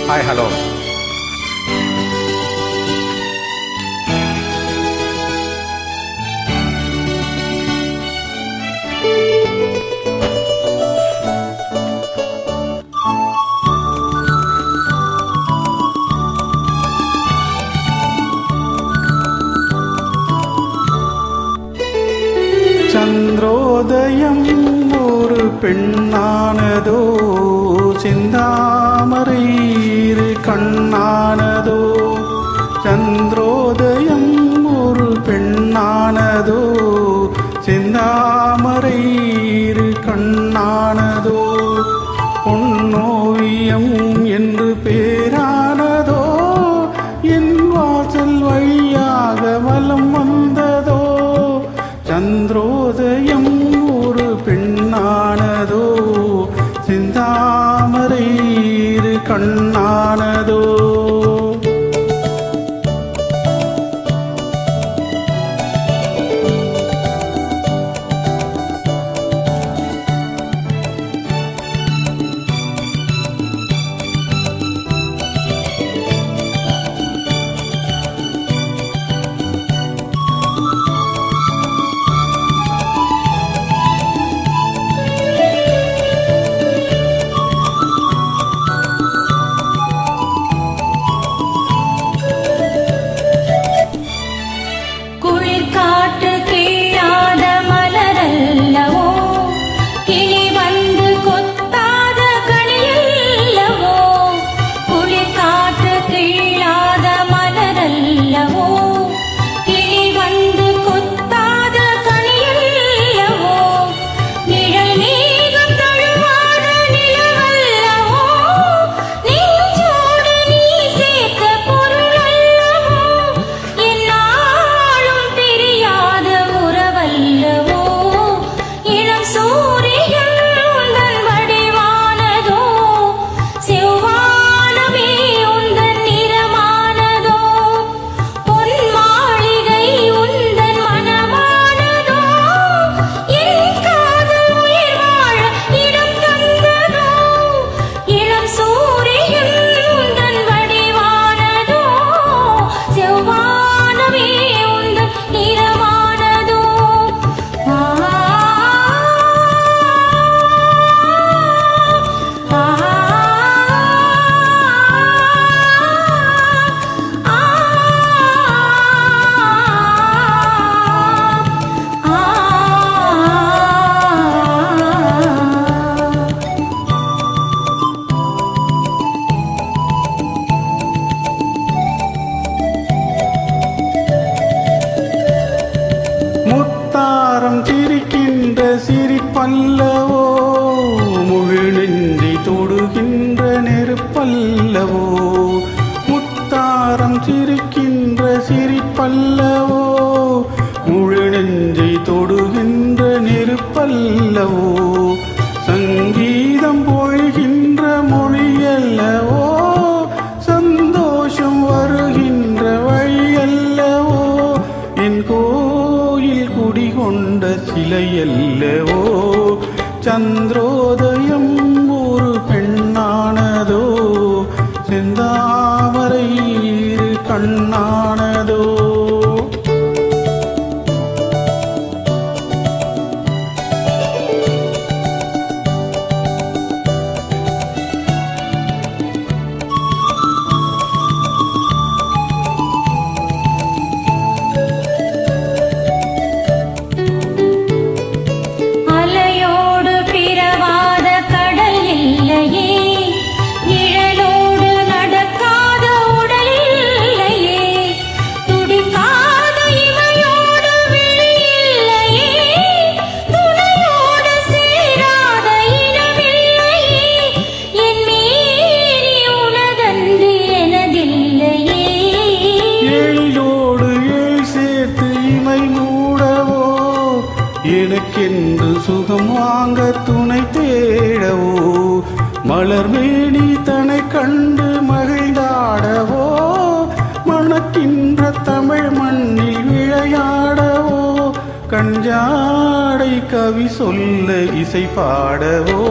Hi hello. சந்திரோதயம் ஒரு பெண்ணானதோ, செந்தாமரை இரு கண்ணானதோ. சந்திரோதயம் ஒரு பெண்ணானதோ, செந்தாமரை இரு கண்ணானதோ. பொன்னோவியம் என்று பேரானதோ, என் வாசல் வழியாக வலம் வந்ததோ. சந்திரோதயம் ஒரு பெண்ணானதோ, செந்தாமரை இரு கண்ணானதோ. முத்தாரம் சிரிக்கின்ற சிரிப்பல்லவோ, முழு நெஞ்சை தொடுகின்ற நெருப்பல்லவோ. முத்தாரம் சிரிக்கின்ற சிரிப்பல்லவோ, முழு நெஞ்சை தொடுகின்ற நெருப்பல்லவோ. சங்கீதம் பொழிகின்ற மொழியல்லவோ, சந்தோஷம் வருகின்ற வழியல்லவோ. என் கோயில் குடிகொண்ட சிலையல்லவோ. சந்திரோதயம் ஒரு பெண்ணானதோ, செந்தாமரை இரு கண்ணானதோ. எனக்கென்று சுகம் வாங்க துணை தேடவோ, மலர்மேனி தனை கண்டு மகிழ்ந்தாடவோ. மணக்கின்ற தமிழ் மண்ணில் விளையாடவோ, கஞ்சாடை கவி சொல்ல இசை பாடவோ.